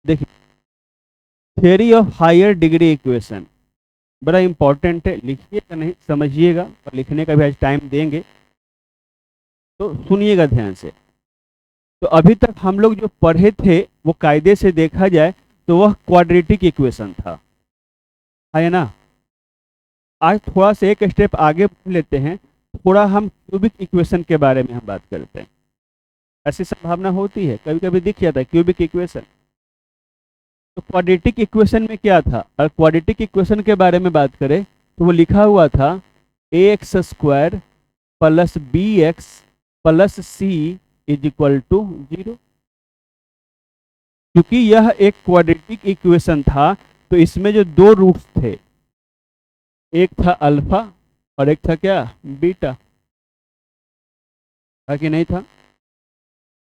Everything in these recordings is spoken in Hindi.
देखिए, theory of higher degree equation बड़ा इंपॉर्टेंट है, लिखिएगा नहीं समझिएगा, और लिखने का भी आज टाइम देंगे तो सुनिएगा ध्यान से। तो अभी तक हम लोग जो पढ़े थे वो कायदे से देखा जाए तो वह क्वाड्रेटिक इक्वेशन था, है ना। आज थोड़ा सा एक स्टेप आगे बढ़ लेते हैं, थोड़ा हम क्यूबिक इक्वेशन के बारे में हम बात करते हैं। ऐसी संभावना होती है, कभी कभी दिख जाता है क्यूबिक इक्वेशन। तो क्वाड्रेटिक इक्वेशन में क्या था, और क्वाड्रेटिक इक्वेशन के बारे में बात करें तो वो लिखा हुआ था ax square plus B x plus c is equal to 0। क्योंकि यह एक क्वाड्रेटिक इक्वेशन था तो इसमें जो दो रूट्स थे, एक था अल्फा और एक था क्या, बीटा, था कि नहीं था।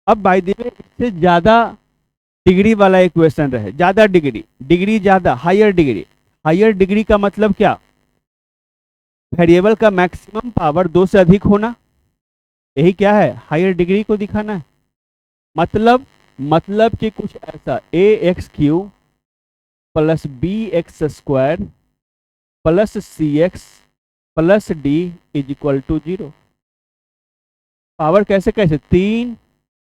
अब बाय द वे इससे ज्यादा डिग्री वाला इक्वेशन रहे, ज्यादा डिग्री, डिग्री ज्यादा, हायर डिग्री। हायर डिग्री का मतलब क्या, वेरिएबल का मैक्सिमम पावर 2 से अधिक होना, यही क्या है, हायर डिग्री को दिखाना है। मतलब कि कुछ ऐसा A x Q plus B x square plus C x plus D is equal to 0। Power कैसे कैसे, 3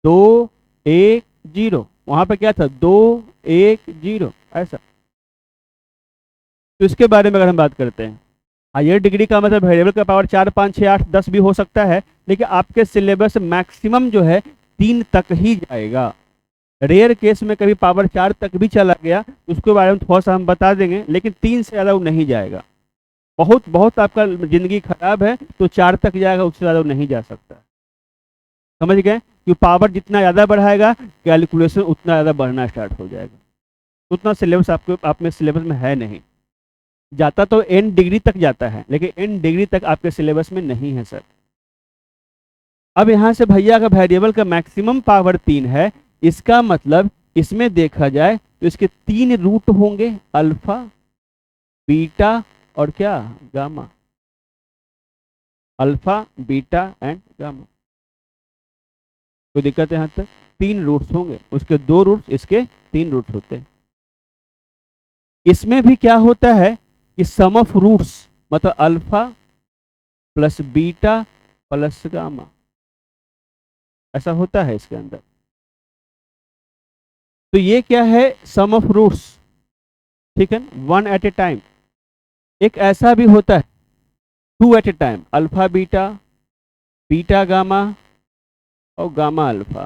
2 1 0, वहां पे क्या था 2 1 0 ऐसा। तो इसके बारे में अगर हम बात करते हैं, हायर डिग्री का मतलब वेरिएबल का पावर 4 5 6 8 10 भी हो सकता है, लेकिन आपके सिलेबस मैक्सिमम जो है 3 तक ही जाएगा। रेयर केस में कभी पावर 4 तक भी चला गया तो उसके बारे में थोड़ा सा हम बता देंगे, लेकिन 3 से ज़्यादा वो नहीं जाएगा। बहुत बहुत आपका जिंदगी खराब है तो 4 तक जाएगा, उससे ज़्यादा वो नहीं जा सकता। समझ गए, कि पावर जितना ज़्यादा बढ़ाएगा कैलकुलेशन उतना ज़्यादा बढ़ना स्टार्ट हो जाएगा। उतना सिलेबस आपके आप में सिलेबस में है नहीं, जाता तो n डिग्री तक जाता है लेकिन n डिग्री तक आपके सिलेबस में नहीं है सर। अब यहां से भैया का वेरिएबल का मैक्सिमम पावर 3 है, इसका मतलब इसमें देखा जाए तो इसके 3 रूट होंगे, अल्फा बीटा और क्या, gamma. Alpha beta and gamma, कोई दिक्कत है यहाँ तक। 3 रूट्स होंगे, उसके 2 रूट्स, इसके 3 रूट्स होते हैं। इसमें भी क्या होता है कि सम ऑफ रूट्स मतलब alpha plus beta plus gamma, ऐसा होता है इसके अंदर। तो ये क्या है, सम ऑफ रूट्स, ठीक है, 1 एट ए टाइम। एक ऐसा भी होता है 2 at a time, alpha beta, beta gamma और गामा अल्फा।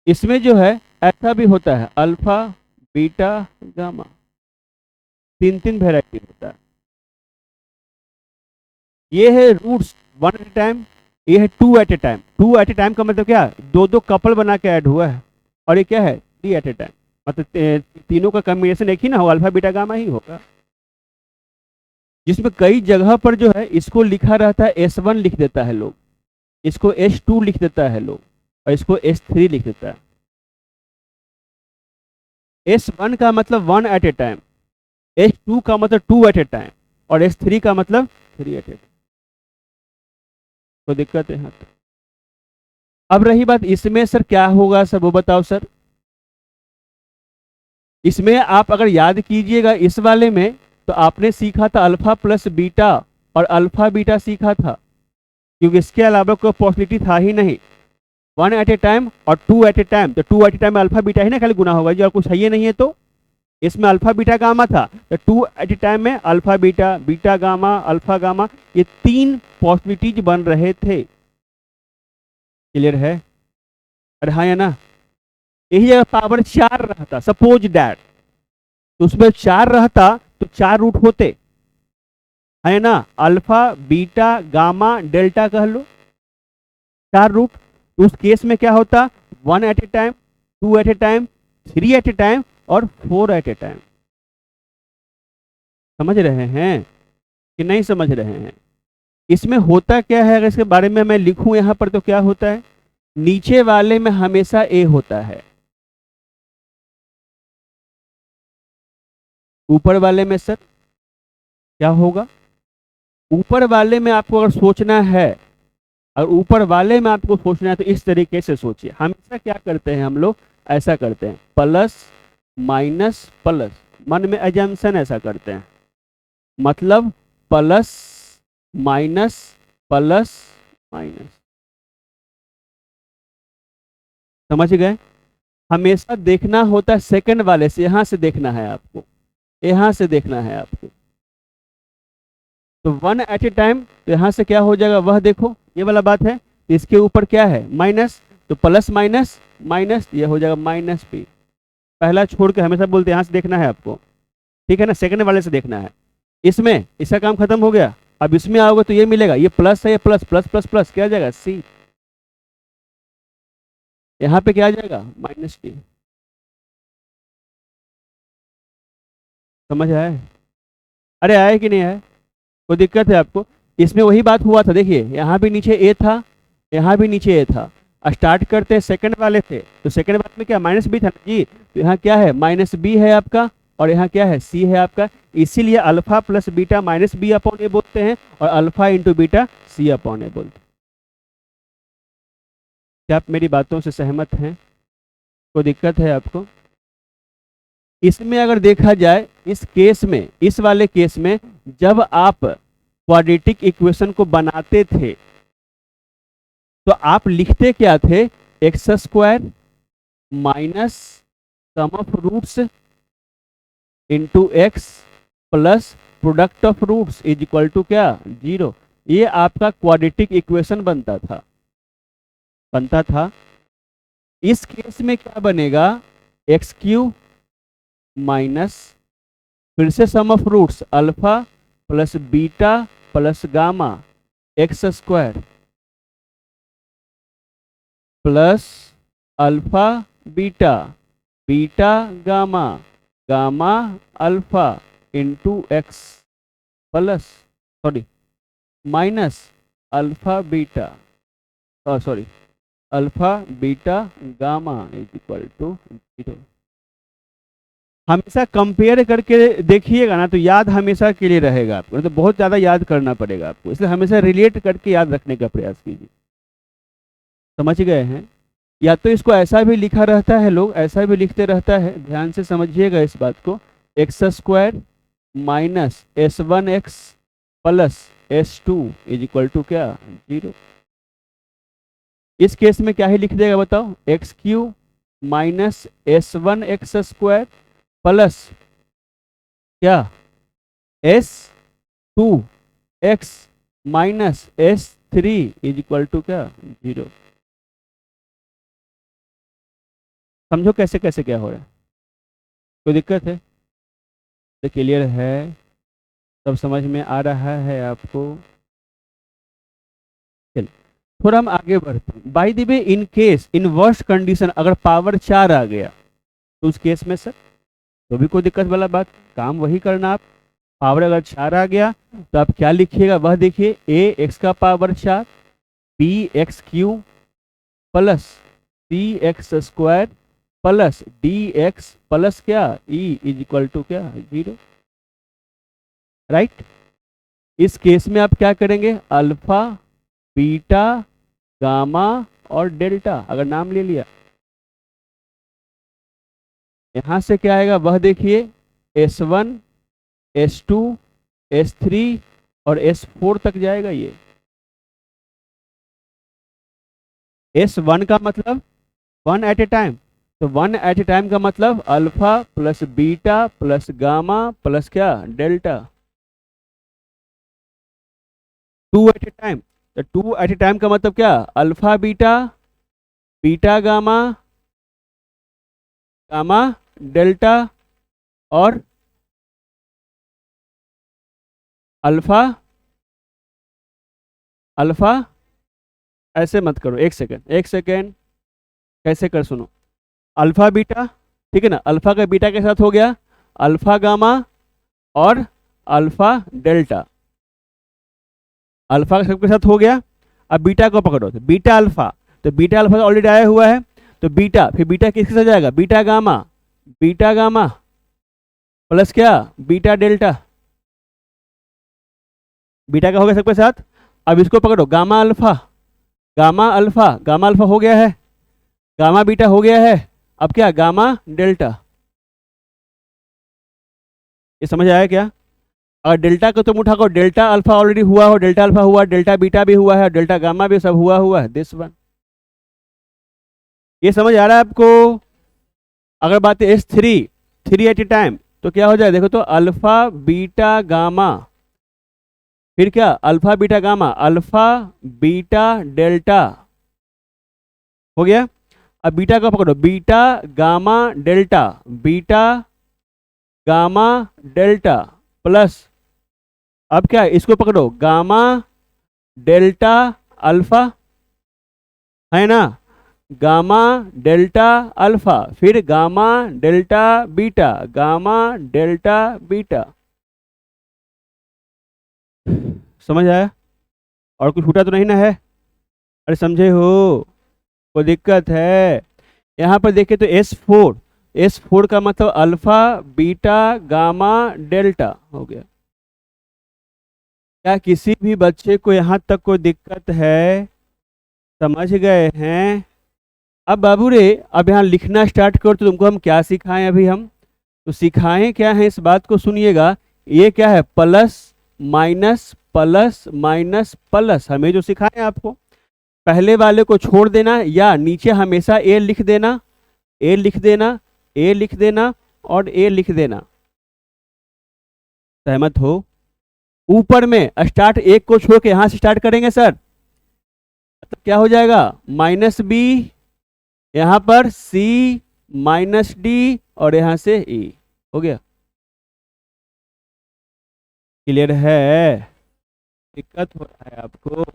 इसमें जो है ऐसा भी होता है अल्फा बीटा गामा, 3 वेराइटी होता है। ये है रूट्स 1 एट ए टाइम, ये है 2 at a time. 2 at a time का मतलब क्या, दो दो कपल बना के ऐड हुआ है। और ये क्या है, 3 एट ए टाइम, मतलब तीनों का कॉम्बिनेशन एक ही ना होगा, अल्फा बीटा गामा ही होगा। जिसमें कई जगह पर जो है इसको लिखा रहता है S1 लिख देता है लोग, इसको S2 लिख देता है लोग, और इसको S3 लिख देता है। S1 का मतलब 1 एट ए टाइम, S2 का मतलब 2 एट ए टाइम, और S3 का मतलब 3 एट ए टाइम। तो दिक्कत है यहाँ तक। अब रही बात इसमें सर क्या होगा सर, वो बताओ सर। इसमें आप अगर याद कीजिएगा इस वाले में तो आपने सीखा था अल्फा प्लस बीटा और अल्फा बीटा सीखा था, क्योंकि इसके अलावा कोई पॉसिबिलिटी था ही नहीं। 1 एट ए टाइम और 2 एट ए टाइम, तो 2 एट ए टाइम में अल्फा बीटा ही ना खाली गुना होगा जी, और कुछ है ही नहीं है। तो इसमें अल्फा बीटा गामा था, तो 2 एट ए टाइम में alpha beta, beta gamma, alpha gamma, ये 3 पॉसिबिलिटीज बन रहे थे। क्लियर है, अरे हाँ या ना। यही जगह पावर 4 रहता, सपोज दैट, तो उसमें 4 रहता तो 4 रूट होते, है ना, अल्फा बीटा गामा डेल्टा कह लो, 4 रूट। तो उस केस में क्या होता, 1 at a time, 2 at a time, 3 at a time और 4 एट ए टाइम। समझ रहे हैं कि नहीं समझ रहे हैं। इसमें होता क्या है, अगर इसके बारे में मैं लिखूं यहां पर तो क्या होता है, नीचे वाले में हमेशा ए होता है, ऊपर वाले में सर क्या होगा। ऊपर वाले में आपको अगर सोचना है, और ऊपर वाले में आपको सोचना है तो इस तरीके से सोचिए। हमेशा क्या करते हैं हम लोग, ऐसा करते हैं प्लस माइनस प्लस, मन में एजम्पशन ऐसा करते हैं, मतलब प्लस माइनस प्लस माइनस, समझ गए। हमेशा देखना होता है सेकंड वाले से, यहां से देखना है आपको, यहां से देखना है आपको। तो वन एट ए टाइम, तो यहां से क्या हो जाएगा वह देखो, ये वाला बात है। इसके ऊपर क्या है माइनस, तो प्लस माइनस माइनस, ये हो जाएगा माइनस पी। पहला छोड़ के हमेशा बोलते हैं यहां से देखना है आपको, ठीक है ना, सेकंड वाले से देखना है। इसमें इसका काम खत्म हो गया, अब इसमें आओगे तो ये मिलेगा, ये प्लस है, ये प्लस प्लस प्लस प्लस क्या आ जाएगा सी, यहाँ पे क्या आ जाएगा माइनस टी। समझ आया? अरे आया कि नहीं आया, कोई दिक्कत है आपको? इसमें वही बात हुआ था, देखिए यहाँ भी नीचे ए था, यहाँ भी नीचे ए था। स्टार्ट करते हैं सेकंड वाले थे, तो सेकंड वाले में क्या माइनस बी था ना जी, तो यहाँ क्या है माइनस बी है आपका, और यहाँ क्या है सी है आपका। इसीलिए alpha plus beta minus B upon A बोलते हैं, और alpha into beta C upon A बोलते हैं। क्या आप मेरी बातों से सहमत हैं? कोई दिक्कत है आपको? इसमें अगर देखा जाए इस केस में, इस वाले केस में जब आप क्वाड्रेटिक इक्वेशन को बनाते थे तो आप लिखते क्या थे, x square minus sum of roots into x plus product of roots is equal to क्या 0। ये आपका क्वाड्रेटिक इक्वेशन बनता था। इस केस में क्या बनेगा, एक्स क्यू माइनस फिर से sum of roots alpha plus beta plus gamma x square plus alpha beta beta gamma gamma alpha into x plus minus alpha beta alpha beta gamma is equal to 0। हमेशा कंपेयर करके देखिएगा ना तो याद हमेशा के लिए रहेगा आपको, तो बहुत ज़्यादा याद करना पड़ेगा आपको, इसलिए हमेशा रिलेट करके याद रखने का प्रयास कीजिए। समझ गए हैं? या तो इसको ऐसा भी लिखा रहता है, लोग ऐसा भी लिखते रहता है, ध्यान से समझिएगा इस बात को, x square minus S one x plus s two is equal to क्या 0। इस केस में क्या ही लिख देगा बताओ, x cube minus S one x square plus क्या S two x minus S three is equal to क्या 0। समझो कैसे कैसे क्या हो रहा है, कोई दिक्कत है? तो क्लियर है, सब समझ में आ रहा है आपको? चलिए थोड़ा हम आगे बढ़ते हैं। By the way in case, in worst condition अगर पावर 4 आ गया तो उस केस में सर तो भी कोई दिक्कत वाला बात, काम वही करना आप। पावर अगर 4 आ गया तो आप क्या लिखिएगा वह देखिए, ए एक्स का power 4 B x Q plus C x square plus D x plus क्या ई इज इक्वल टू क्या 0। राइट? इस केस में आप क्या करेंगे, अल्फा बीटा गामा और डेल्टा अगर नाम ले लिया, यहां से क्या आएगा वह देखिए, S1 S2 S3 और S4 तक जाएगा। ये S1 का मतलब 1 एट ए टाइम, तो 1 एट ए टाइम का मतलब alpha plus beta plus gamma plus क्या डेल्टा। 2 एट ए टाइम, तो 2 एट ए टाइम का मतलब क्या, alpha beta beta gamma gamma delta और अल्फा अल्फा। ऐसे मत करो, एक सेकेंड कैसे कर सुनो, अल्फा बीटा, ठीक है ना, अल्फा का बीटा के साथ हो गया अल्फा गामा और अल्फा डेल्टा, अल्फा के साथ हो गया। अब बीटा को पकड़ो, तो बीटा अल्फा, तो बीटा अल्फा ऑलरेडी आया हुआ है, तो बीटा, फिर बीटा किसके साथ जाएगा, बीटा गामा प्लस क्या बीटा डेल्टा, बीटा का हो गया सबके साथ। अब इसको पकड़ो गामा अल्फा, गामा अल्फा हो गया है, गामा बीटा हो गया है, अब क्या गामा डेल्टा। ये समझ आया क्या? अगर डेल्टा को तुम उठाओ, डेल्टा अल्फा ऑलरेडी हुआ हो, डेल्टा अल्फा हुआ, डेल्टा बीटा भी हुआ है, डेल्टा गामा भी सब हुआ हुआ है, दिस वन। ये समझ आ रहा है आपको? अगर बात है s three, three at a time, तो क्या हो जाए देखो तो, अल्फा बीटा गामा, फिर क्या alpha beta gamma, alpha beta delta हो गया। अब बीटा का पकड़ो, beta gamma delta, beta gamma delta plus, अब क्या इसको पकड़ो, गामा डेल्टा अल्फा, है ना, गामा डेल्टा अल्फा, फिर gamma delta beta, gamma delta beta. समझ आया? और कुछ छूटा तो नहीं ना है? अरे समझे हो? कोई दिक्कत है? यहाँ पर देखे तो एस फोर, एस फोर का मतलब अल्फा बीटा गामा डेल्टा हो गया। क्या किसी भी बच्चे को यहाँ तक कोई दिक्कत है? समझ गए हैं? अब बाबू रे, अब यहाँ लिखना स्टार्ट करो तो तुमको हम क्या सिखाएं, अभी हम तो सिखाएं क्या है, इस बात को सुनिएगा। ये क्या है, plus minus plus minus plus, हमें जो सिखाएं आपको, पहले वाले को छोड़ देना या नीचे हमेशा ए लिख देना, ए लिख देना, ए लिख देना और ए लिख देना। सहमत हो? ऊपर में स्टार्ट एक को छोड़ के यहां से स्टार्ट करेंगे सर, तो क्या हो जाएगा, माइनस बी, यहां पर सी माइनस डी और यहां से ई, हो गया। क्लियर है? दिक्कत हो रहा है आपको?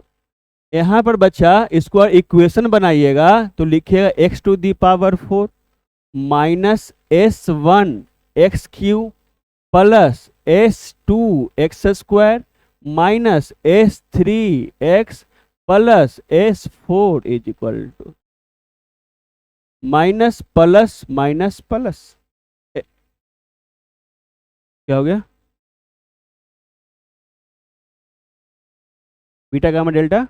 यहाँ पर बच्चा इसको इक्वेशन बनाइएगा तो लिखिएगा x to the power four minus S one x Q plus s two x square minus S three x plus s four is equal to minus plus minus plus. क्या हो गया? बीटा गामा डेल्टा,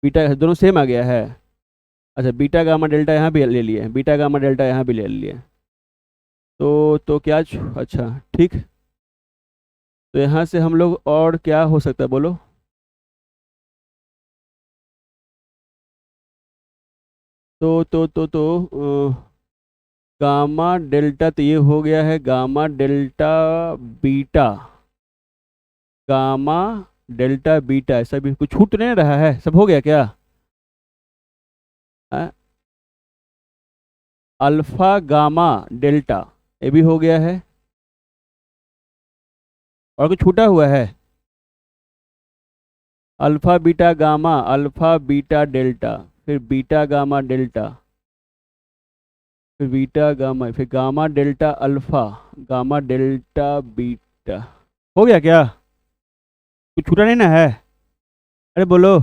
बीटा दोनों सेम आ गया है। अच्छा, बीटा गामा डेल्टा यहाँ भी ले लिए, बीटा गामा डेल्टा यहाँ भी ले लिए, तो क्या अच्छा ठीक। तो यहाँ से हम लोग और क्या हो सकता है बोलो? गामा डेल्टा तो ये हो गया है, gamma delta beta, gamma delta beta, ऐसा भी कुछ छूट नहीं रहा है, सब हो गया क्या? आ, अल्फा गामा डेल्टा, ये भी हो गया है, और कुछ छूटा हुआ है? Alpha beta gamma, alpha beta delta, फिर बीटा गामा डेल्टा, फिर बीटा गामा, फिर gamma delta alpha, gamma delta beta, हो गया क्या? कुछ छूटा नहीं ना है? अरे बोलो,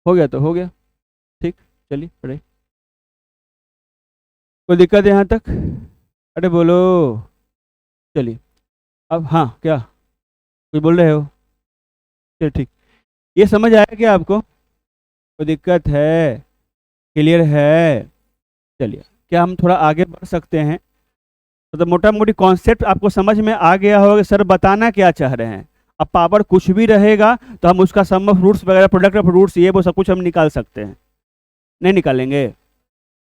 हो गया तो हो गया, ठीक। चलिए पढ़े, कोई दिक्कत है यहाँ तक? अरे बोलो, चलिए। अब हाँ, क्या कुछ बोल रहे हो? चलिए ठीक। ये समझ आया क्या आपको? कोई दिक्कत है? क्लियर है? चलिए, क्या हम थोड़ा आगे बढ़ सकते हैं? मतलब मोटा मोटी कॉन्सेप्ट आपको समझ में आ गया होगा कि सर बताना क्या चाह रहे हैं। अब पावर कुछ भी रहेगा तो हम उसका सम ऑफ रूट्स वगैरह, प्रोडक्ट ऑफ रूट्स, ये वो सब कुछ हम निकाल सकते हैं। नहीं निकालेंगे?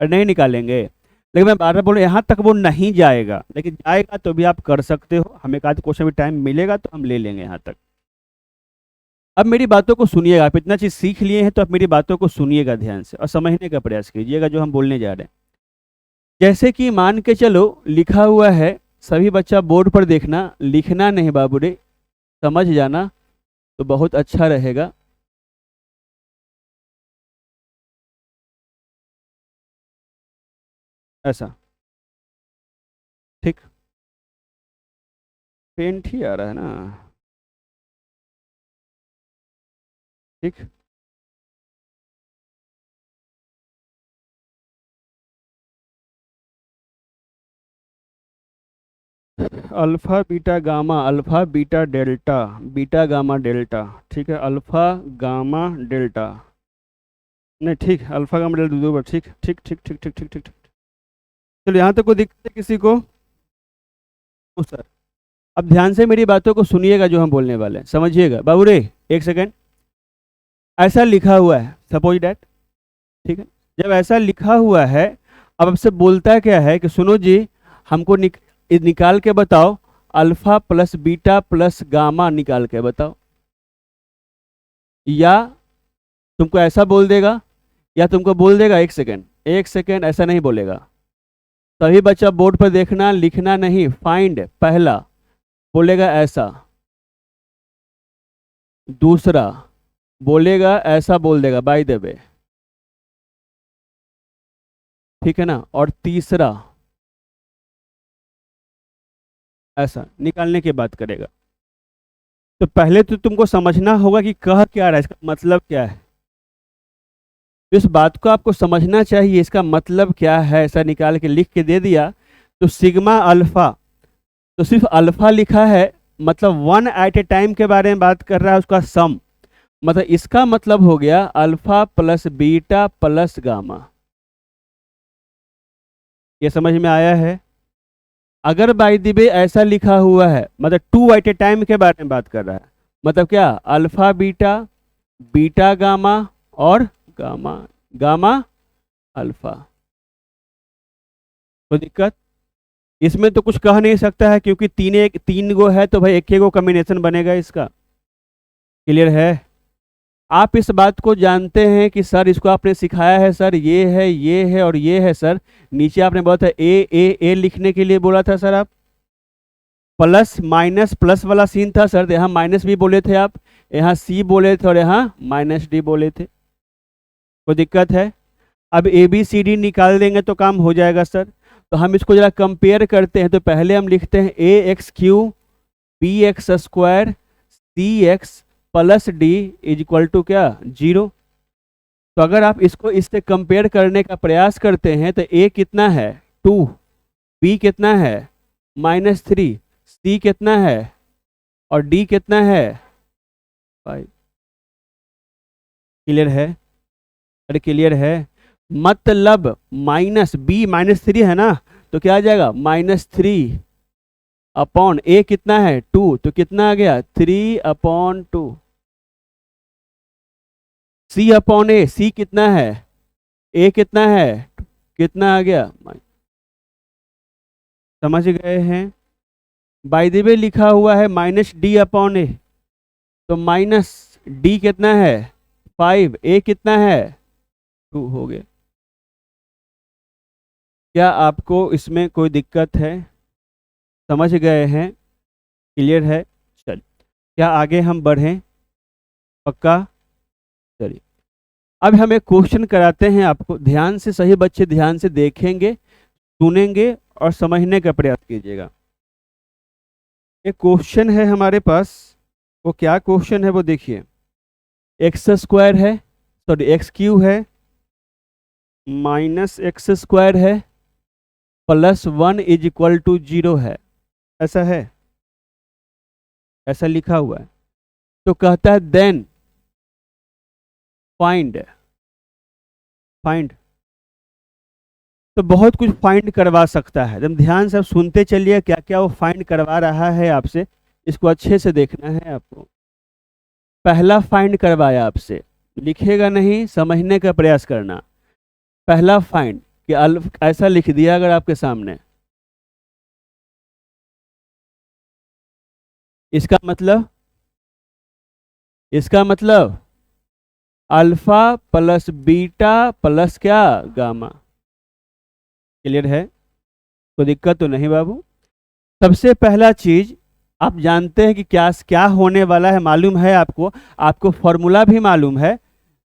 और नहीं निकालेंगे, लेकिन मैं बार बार बोल रहा हूं, यहाँ तक वो नहीं जाएगा, लेकिन जाएगा तो भी आप कर सकते हो, हमें एक आध क्वेश्चन भी टाइम मिलेगा तो हम ले लेंगे यहाँ तक। अब मेरी बातों को सुनिएगा, आप इतना चीज़ सीख लिए हैं तो आप मेरी बातों को सुनिएगा ध्यान से और समझने का प्रयास कीजिएगा जो हम बोलने जा रहे हैं। जैसे कि मान के चलो लिखा हुआ है, सभी बच्चा बोर्ड पर देखना, लिखना नहीं बाबू रे, समझ जाना तो बहुत अच्छा रहेगा। ऐसा, ठीक। पेंट ही आ रहा है ना? ठीक। Alpha beta gamma, alpha beta delta, beta gamma delta, ठीक है, अल्फा गामा डेल्टा, नहीं ठीक, अल्फा गामा डेल्टा दो बार, ठीक ठीक ठीक ठीक ठीक ठीक ठीक। चलो यहाँ तक कोई दिक्कत है किसी को? सर अब ध्यान से मेरी बातों को सुनिएगा, जो हम बोलने वाले हैं समझिएगा। बाबू रे एक सेकेंड, ऐसा लिखा हुआ है सपोज डैट, ठीक है, जब ऐसा लिखा हुआ है अब आपसे बोलता क्या है कि सुनो जी हमको निकाल के बताओ alpha plus beta plus gamma निकाल के बताओ, या तुमको ऐसा बोल देगा, या तुमको बोल देगा एक सेकेंड ऐसा नहीं बोलेगा। सभी बच्चा बोर्ड पर देखना, लिखना नहीं, फाइंड पहला बोलेगा ऐसा, दूसरा बोलेगा ऐसा बोल देगा बाय द वे, ठीक है ना, और तीसरा ऐसा निकालने की बात करेगा। तो पहले तो तुमको समझना होगा कि कह क्या रहा है, इसका मतलब क्या है। इस बात को आपको समझना चाहिए, इसका मतलब क्या है। ऐसा निकाल के लिख के दे दिया तो सिग्मा अल्फा, तो सिर्फ अल्फा लिखा है, मतलब वन एट ए टाइम के बारे में बात कर रहा है, उसका सम, मतलब इसका मतलब हो गया alpha plus beta plus gamma. ये समझ में आया है? अगर बाय द वे ऐसा लिखा हुआ है मतलब टू एट ए टाइम के बारे में बात कर रहा है, मतलब क्या, अल्फा बीटा, बीटा गामा और गामा गामा अल्फा। तो दिक्कत इसमें तो कुछ कह नहीं सकता है, क्योंकि तीन गो है तो भाई एक गो कॉम्बिनेशन बनेगा इसका। क्लियर है? आप इस बात को जानते हैं कि सर इसको आपने सिखाया है सर, ये है और ये है सर। नीचे आपने बोला था ए लिखने के लिए बोला था सर, आप प्लस माइनस प्लस वाला सीन था सर, यहाँ माइनस भी बोले थे आप, यहाँ सी बोले थे और यहाँ माइनस डी बोले थे। कोई दिक्कत है? अब ए बी सी डी निकाल देंगे तो काम हो जाएगा सर। तो हम इसको जरा कंपेयर करते हैं। तो पहले हम लिखते हैं A x Q B x square C x plus D is equal to क्या, 0। तो अगर आप इसको इससे कंपेयर करने का प्रयास करते हैं तो ए कितना है 2, बी कितना है -3, सी कितना है और डी कितना है 5। क्लियर है? अरे क्लियर है? मतलब माइनस बी -3 है ना, तो क्या आ जाएगा -3 अपॉन ए कितना है 2, तो कितना आ गया 3/2। सी अपॉन ए, सी कितना है, ए कितना है, कितना आ गया। समझ गए हैं? बाय द वे लिखा हुआ है -d अपॉन ए, तो -d कितना है 5, ए कितना है 2 हो गया। क्या आपको इसमें कोई दिक्कत है? समझ गए हैं? क्लियर है? चलिए क्या आगे हम बढ़ें? पक्का? चलिए अब हम एक क्वेश्चन कराते हैं आपको, ध्यान से, सही बच्चे ध्यान से देखेंगे, सुनेंगे और समझने का प्रयास कीजिएगा। एक क्वेश्चन है हमारे पास, वो क्या क्वेश्चन है वो देखिए। एक्स स्क्वायर है, सॉरी एक्स क्यू है, -x स्क्वायर है, +1 इज इक्वल टू 0 है, ऐसा है, ऐसा लिखा हुआ है। तो कहता है देन फाइंड, तो बहुत कुछ फाइंड करवा सकता है। जब ध्यान से आप सुनते चलिए क्या क्या वो फाइंड करवा रहा है आपसे, इसको अच्छे से देखना है आपको। पहला फाइंड करवाया आपसे, लिखेगा नहीं, समझने का प्रयास करना। पहला फाइंड कि ऐसा लिख दिया अगर आपके सामने, इसका मतलब अल्फा प्लस बीटा प्लस क्या, गामा। क्लियर है? कोई दिक्कत तो नहीं बाबू? सबसे पहला चीज आप जानते हैं कि क्या होने वाला है, मालूम है आपको फॉर्मूला भी मालूम है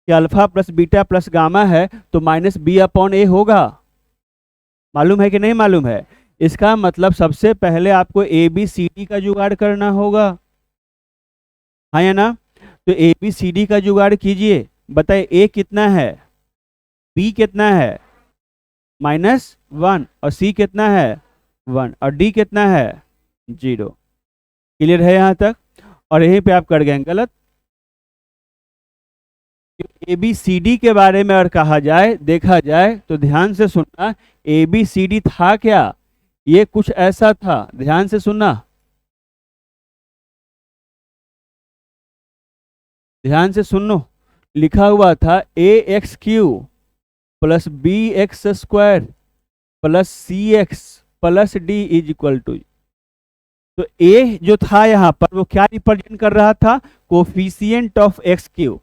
कि alpha plus beta plus gamma है तो -b अपॉन ए होगा। मालूम है कि नहीं मालूम है? इसका मतलब सबसे पहले आपको ए बी सी डी का जुगाड़ करना होगा, हाँ या ना? तो ए बी सी डी का जुगाड़ कीजिए। बताइए ए कितना है, बी कितना है -1 और सी कितना है 1 और डी कितना है 0। क्लियर है यहाँ तक? और यहीं पे आप कर गए गलत। ए बी सी डी के बारे में अगर कहा जाए, देखा जाए तो ध्यान से सुनना, ए बी सी डी था क्या? ये कुछ ऐसा था, ध्यान से सुनना, ध्यान से सुनो। लिखा हुआ था A x Q plus B x square plus C x plus D is equal to. तो ए जो था यहाँ पर वो क्या रिप्रेजेंट कर रहा था? Coefficient of x Q.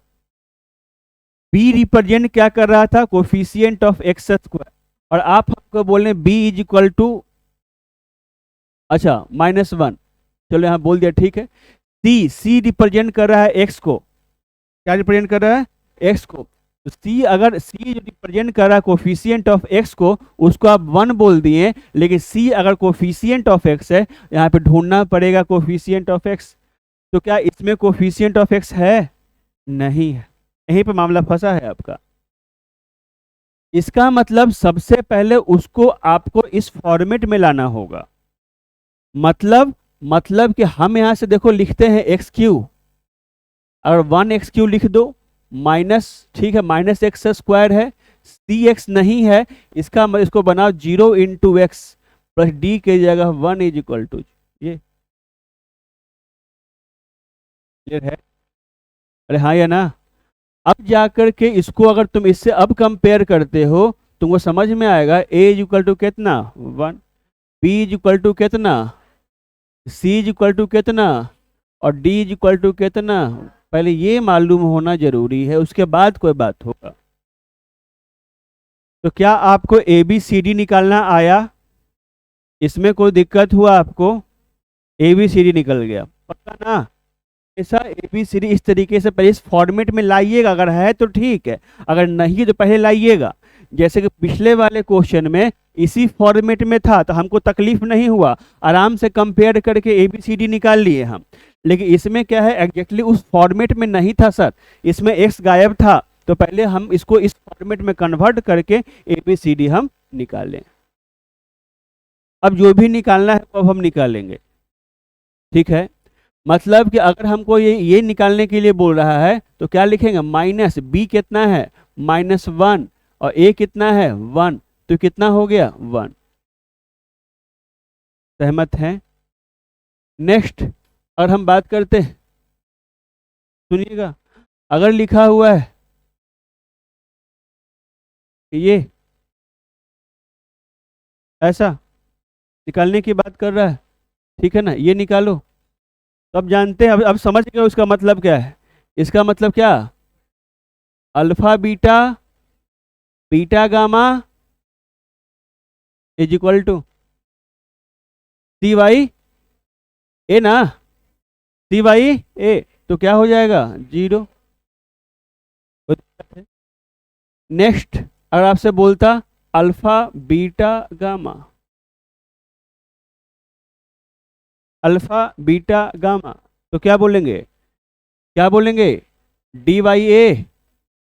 B represent क्या कर रहा था? Coefficient of x square. और आप हमको बोले बी इज इक्वल टू, अच्छा -1, चलो यहाँ बोल दिया, ठीक है। सी रिप्रेजेंट कर रहा है एक्स को, क्या रिप्रेजेंट कर रहा है? एक्स को। तो सी, अगर सी जो रिप्रेजेंट कर रहा है कोफिशिएंट ऑफ एक्स को, उसको आप 1 बोल दिए, लेकिन सी अगर कोफिशिएंट ऑफ एक्स है, यहाँ पे ढूंढना पड़ेगा कोफिशिएंट ऑफ एक्स। तो क्या इसमें कोफिशिएंट ऑफ एक्स है? नहीं है। यहीं पे मामला फंसा है आपका। इसका मतलब सबसे पहले उसको आपको इस फॉर्मेट में लाना होगा। मतलब कि हम यहां से देखो लिखते हैं एक्स क्यू, अगर 1 एक्स क्यू लिख दो माइनस, ठीक है, -x स्क्वायर है, सी एक्स नहीं है, इसको बनाओ 0 इंटू एक्स प्लस डी की जगह 1 इज इक्वल टू ये। क्लियर है? अरे हाँ या ना? अब जाकर के इसको अगर तुम इससे अब कंपेयर करते हो, तुमको समझ में आएगा ए इज इक्वल टू कितना? 1, बी इज इक्वल टू कितना? सी इज इक्वल टू कितना? और डी इज इक्वल टू कितना? पहले ये मालूम होना जरूरी है, उसके बाद कोई बात होगा। तो क्या आपको ए बी सी डी निकालना आया? इसमें कोई दिक्कत हुआ आपको? ए बी सी डी निकल गया, पक्का ना? ऐसा ए बी सी डी इस तरीके से पहले इस फॉर्मेट में लाइएगा, अगर है तो ठीक है, अगर नहीं तो पहले लाइएगा। जैसे कि पिछले वाले क्वेश्चन में इसी फॉर्मेट में था तो हमको तकलीफ नहीं हुआ, आराम से कंपेयर करके ए बी सी डी निकाल लिए हम। लेकिन इसमें क्या है, एग्जैक्टली उस फॉर्मेट में नहीं था सर, इसमें एक्स गायब था, तो पहले हम इसको इस फॉर्मेट में कन्वर्ट करके ए बी सी डी हम निकालें। अब जो भी निकालना है वो अब हम निकालेंगे, ठीक है। मतलब कि अगर हमको ये निकालने के लिए बोल रहा है तो क्या लिखेंगे? माइनस बी कितना है? -1, और ए कितना है? 1, तो कितना हो गया? 1। सहमत हैं? नेक्स्ट अगर हम बात करते हैं, सुनिएगा, अगर लिखा हुआ है ये ऐसा निकालने की बात कर रहा है, ठीक है ना, ये निकालो, तो अब जानते हैं, अब समझ गए उसका मतलब क्या है। इसका मतलब क्या? Alpha beta beta gamma is equal to C by A ना, सी वाई ए, तो क्या हो जाएगा? 0। नेक्स्ट अगर आपसे बोलता alpha beta gamma, alpha beta gamma, तो क्या बोलेंगे? क्या बोलेंगे? डी वाई ए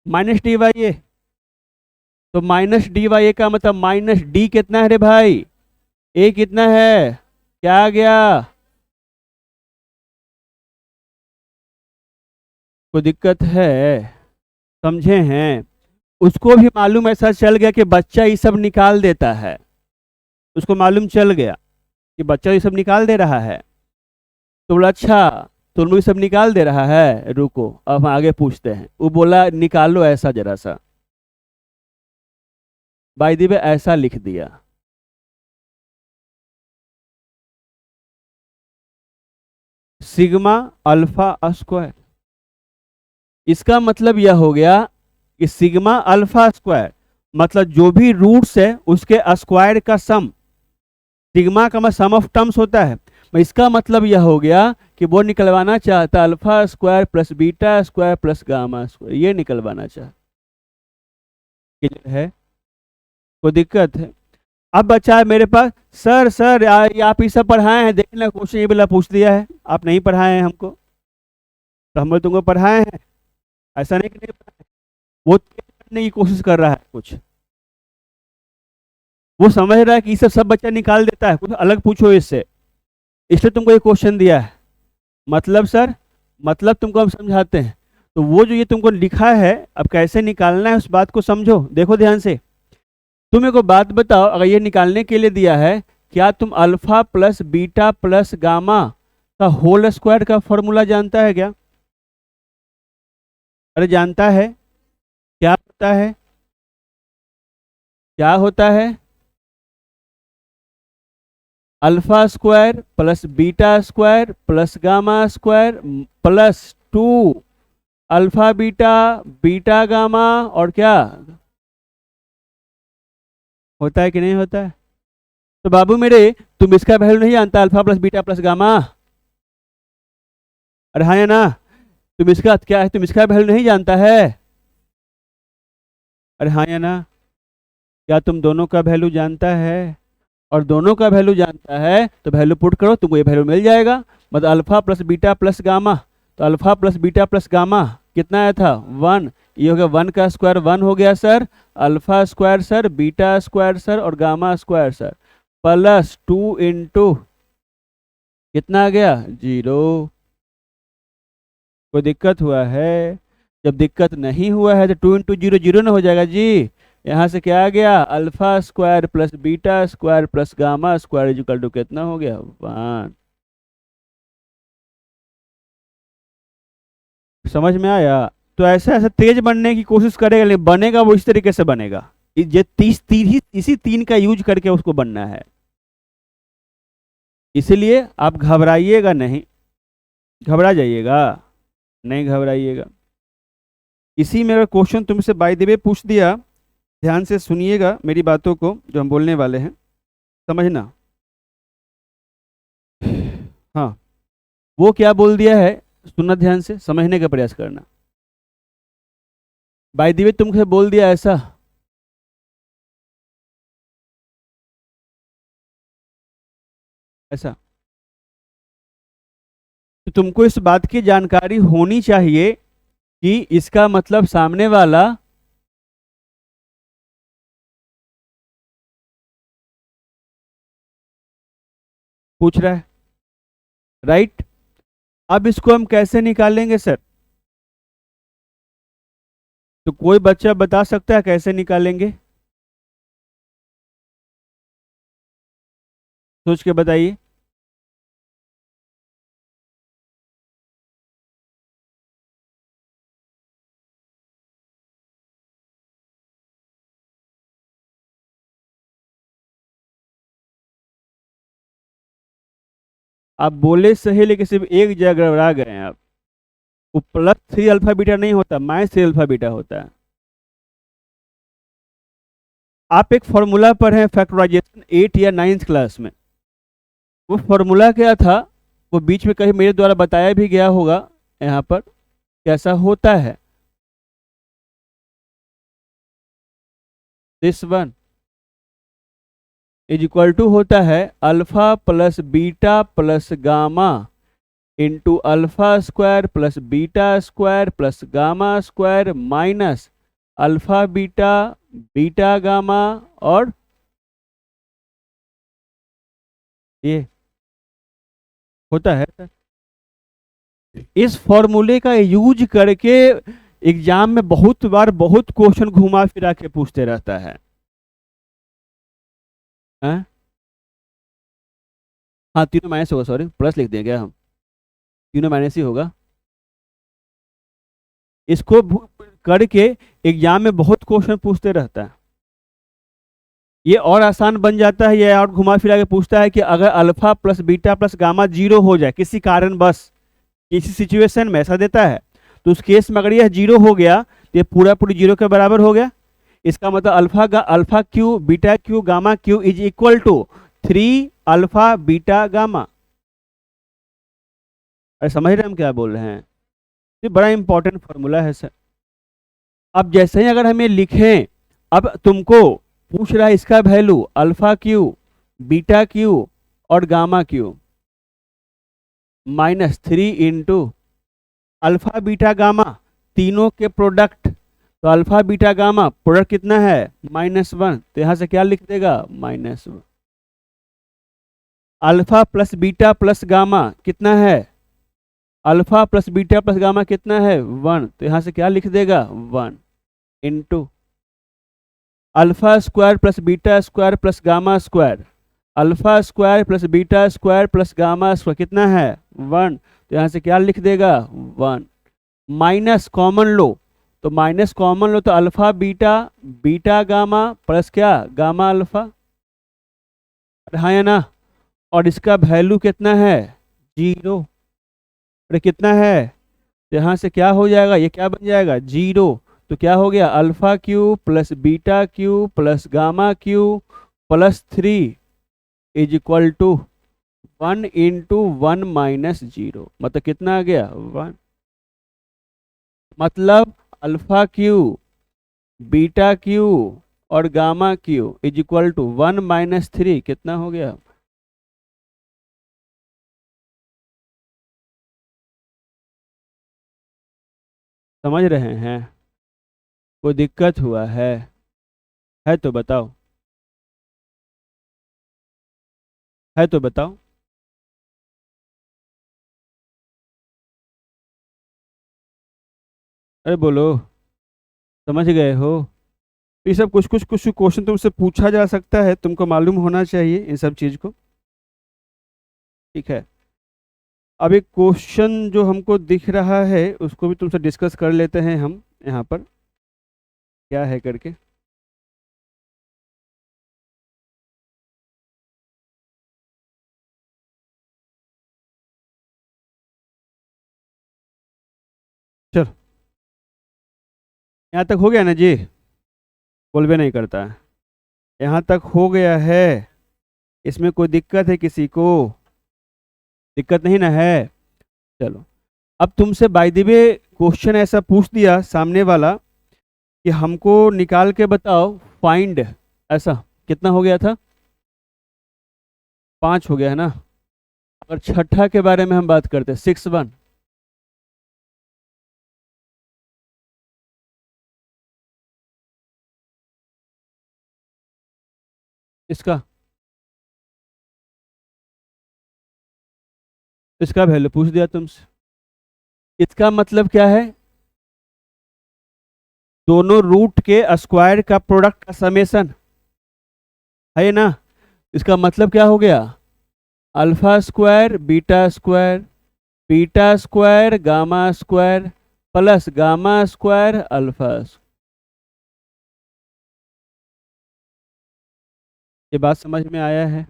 माइनस डी वाई ए। तो माइनस डी वाई ए का मतलब माइनस डी कितना है रे भाई? ए कितना है? क्या आ गया? कोई दिक्कत है? समझे हैं? उसको भी मालूम ऐसा चल गया कि बच्चा ये सब निकाल देता है, उसको मालूम चल गया कि बच्चा ये सब निकाल दे रहा है। तो बोला अच्छा तुम लोग सब निकाल दे रहा है, रुको अब हम आगे पूछते हैं। वो बोला निकालो ऐसा जरा सा, बाय द वे ऐसा लिख दिया, सिग्मा अल्फा स्क्वायर। इसका मतलब यह हो गया कि सिग्मा अल्फा स्क्वायर मतलब जो भी रूट्स है उसके स्क्वायर का सम, सिग्मा का मतलब सम ऑफ टर्म्स होता है। इसका मतलब यह हो गया कि वो निकलवाना चाहता alpha square plus beta square plus gamma square, ये निकलवाना चाहता। क्लियर है? कोई दिक्कत है? अब बच्चा है मेरे पास, सर सर आप ये सब पढ़ाए हैं, देखना क्वेश्चन ये वाला पूछ दिया है, आप नहीं पढ़ाए हैं हमको, तो हम तुमको पढ़ाए हैं, ऐसा नहीं कि नहीं पढ़ाए। वो करने की कोशिश कर रहा है कुछ, वो समझ रहा है कि ये सब बच्चा निकाल देता है, कुछ अलग पूछो इससे। इसलिए तुमको ये क्वेश्चन दिया है। मतलब सर, मतलब तुमको हम समझाते हैं। तो वो जो ये तुमको लिखा है, अब कैसे निकालना है उस बात को समझो। देखो ध्यान से, तुम मेरे को बात बताओ, अगर ये निकालने के लिए दिया है, क्या तुम alpha plus beta plus gamma का होल स्क्वायर का फॉर्मूला जानता है क्या? अरे जानता है। क्या होता है? क्या होता है? Alpha square plus beta square plus gamma square plus 2 alpha beta beta gamma, और क्या होता है कि नहीं होता है? तो बाबू मेरे, तुम इसका वैल्यू नहीं जानता, alpha plus beta plus gamma? अरे हाँ या ना? तुम इसका क्या है, तुम इसका वैल्यू नहीं जानता है? अरे हाँ या ना? क्या तुम दोनों का वैल्यू जानता है? और दोनों का वैल्यू जानता है तो वैल्यू पुट करो, तुमको ये वैल्यू मिल जाएगा। मतलब alpha plus beta plus gamma, तो alpha plus beta plus gamma कितना आया था? 1। ये हो गया 1 का स्क्वायर 1 हो गया sir, alpha square sir, beta square sir, और gamma square sir, plus 2 into कितना आ गया? 0। कोई दिक्कत हुआ है? जब दिक्कत नहीं हुआ है तो 2 इंटू 0 0 ना हो जाएगा जी। यहाँ से क्या आ गया? Alpha square plus beta square plus gamma square equal to कितना हो गया? 1। समझ में आया? तो ऐसे ऐसे तेज बनने की कोशिश करेगा, लेकिन बनेगा वो इस तरीके से बनेगा। ये 30 ही इसी 3 का यूज करके उसको बनना है। इसीलिए आप घबराइएगा नहीं। घबरा जाइएगा? नहीं घबराइएगा। इसी में अगर क्वेश्चन तुमसे बाय द वे पूछ दिया, ध्यान से सुनिएगा मेरी बातों को जो हम बोलने वाले हैं, समझना। हाँ, वो क्या बोल दिया है, सुनना ध्यान से, समझने का प्रयास करना। बाय द वे तुमसे बोल दिया ऐसा, ऐसा, तो तुमको इस बात की जानकारी होनी चाहिए कि इसका मतलब सामने वाला पूछ रहा है, राइट? अब इसको हम कैसे निकालेंगे सर? तो कोई बच्चा बता सकता है कैसे निकालेंगे? सोच के बताइए। आप बोले सही, लेकिन सिर्फ एक जगह गड़बड़ा गए हैं आप। वो +3 अल्फा बीटा नहीं होता, -3 अल्फा बीटा होता है। आप एक फॉर्मूला पढ़े फैक्टराइजेशन 8 या 9th क्लास में। वो फॉर्मूला क्या था, वो बीच में कहीं मेरे द्वारा बताया भी गया होगा, यहाँ पर कैसा होता है। This one is equal to होता है alpha plus beta plus gamma into alpha square plus beta square plus gamma square minus alpha beta beta gamma, और ये होता है सर। इस फॉर्मूले का यूज करके एग्जाम में बहुत बार बहुत क्वेश्चन घुमा फिरा के पूछते रहता है। हाँ हाँ, तीनों माइनस होगा, सॉरी प्लस लिख दिया गया हम, तीनों माइनस ही होगा। इसको करके एग्जाम में बहुत क्वेश्चन पूछते रहता है। ये और आसान बन जाता है, ये और घुमा फिरा के पूछता है कि अगर alpha plus beta plus gamma 0 हो जाए किसी कारण बस, किसी सिचुएशन में ऐसा देता है, तो उस केस में अगर यह 0 हो गया तो ये पूरा पूरी 0 के बराबर हो गया। इसका मतलब alpha Q beta q gamma q is equal to 3 alpha beta gamma. अरे समझ रहे हैं हम क्या बोल रहे हैं? ये बड़ा इंपॉर्टेंट फॉर्मूला है सर। अब जैसे ही अगर हमें लिखें, अब तुमको पूछ रहा है इसका value alpha Q beta Q और gamma cube, -3 into alpha beta gamma, तीनों के प्रोडक्ट, तो अल्फा बीटा गामा प्रोडक्ट कितना है? -1, तो यहां से क्या लिख देगा? -1। Alpha plus beta plus gamma कितना है? Alpha plus beta plus gamma कितना है? 1। तो यहां से क्या लिख देगा? 1 into alpha square plus beta square plus gamma square. Alpha square plus beta square plus gamma square कितना है? 1। तो यहाँ से क्या लिख देगा? 1 माइनस कॉमन लो, तो माइनस कॉमन लो तो alpha beta beta gamma plus क्या? Gamma alpha. हाँ या ना? और इसका वैल्यू कितना है? 0। अरे कितना है? तो यहाँ से क्या हो जाएगा? ये क्या बन जाएगा? 0। तो क्या हो गया? Alpha Q plus beta q plus gamma q plus 3 is equal to 1 into 1 minus 0। मतलब कितना आ गया? 1। मतलब अल्फा क्यू बीटा क्यू और gamma q is equal to 1 minus 3 कितना हो गया? समझ रहे हैं? कोई दिक्कत हुआ है तो बताओ, है तो बताओ। अरे बोलो, समझ गए हो? ये सब कुछ क्वेश्चन तुमसे पूछा जा सकता है, तुमको मालूम होना चाहिए इन सब चीज को। ठीक है, अब एक क्वेश्चन जो हमको दिख रहा है उसको भी तुमसे डिस्कस कर लेते हैं हम यहाँ पर, क्या है करके। चल, यहाँ तक हो गया ना जी? बोलबे नहीं करता है। यहाँ तक हो गया है? इसमें कोई दिक्कत है किसी को? दिक्कत नहीं ना है? चलो, अब तुमसे बाय द वे क्वेश्चन ऐसा पूछ दिया सामने वाला कि हमको निकाल के बताओ फाइंड, ऐसा कितना हो गया था? 5 हो गया है ना? और छठा के बारे में हम बात करते हैं, 6 1। इसका इसका वैल्यू पूछ दिया तुमसे। इसका मतलब क्या है? दोनों रूट के स्क्वायर का प्रोडक्ट का समेशन है ना? इसका मतलब क्या हो गया? Alpha square beta square gamma square plus gamma square alpha. ये बात समझ में आया है?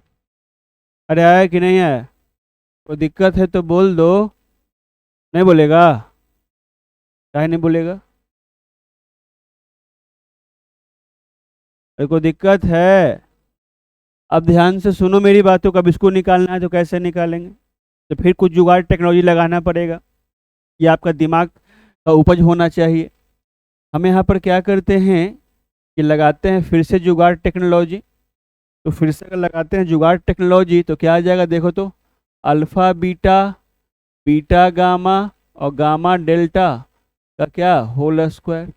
अरे आया कि नहीं आया? कोई दिक्कत है तो बोल दो। नहीं बोलेगा? काहे नहीं बोलेगा? अरे कोई दिक्कत है? अब ध्यान से सुनो मेरी बातों का। अब इसको निकालना है तो कैसे निकालेंगे? तो फिर कुछ जुगाड़ टेक्नोलॉजी लगाना पड़ेगा। ये आपका दिमाग का उपज होना चाहिए। हम यहाँ पर क्या करते हैं कि लगाते हैं फिर से जुगाड़ टेक्नोलॉजी। तो फिर से अगर लगाते हैं जुगाड़ टेक्नोलॉजी तो क्या आ जाएगा देखो तो? अल्फा बीटा बीटा गामा और गामा डेल्टा का क्या? Whole square.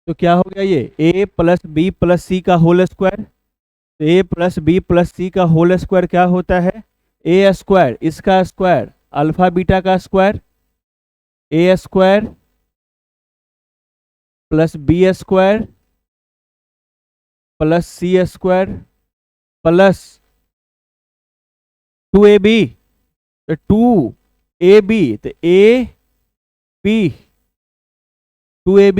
तो क्या हो गया? ये A plus B plus C का होल स्क्वायर। तो A plus B plus C का होल स्क्वायर क्या होता है? ए स्क्वायर, इसका स्क्वायर अल्फा बीटा का square, A square plus B square plus C square plus 2ab। तो 2ab तो A B 2ab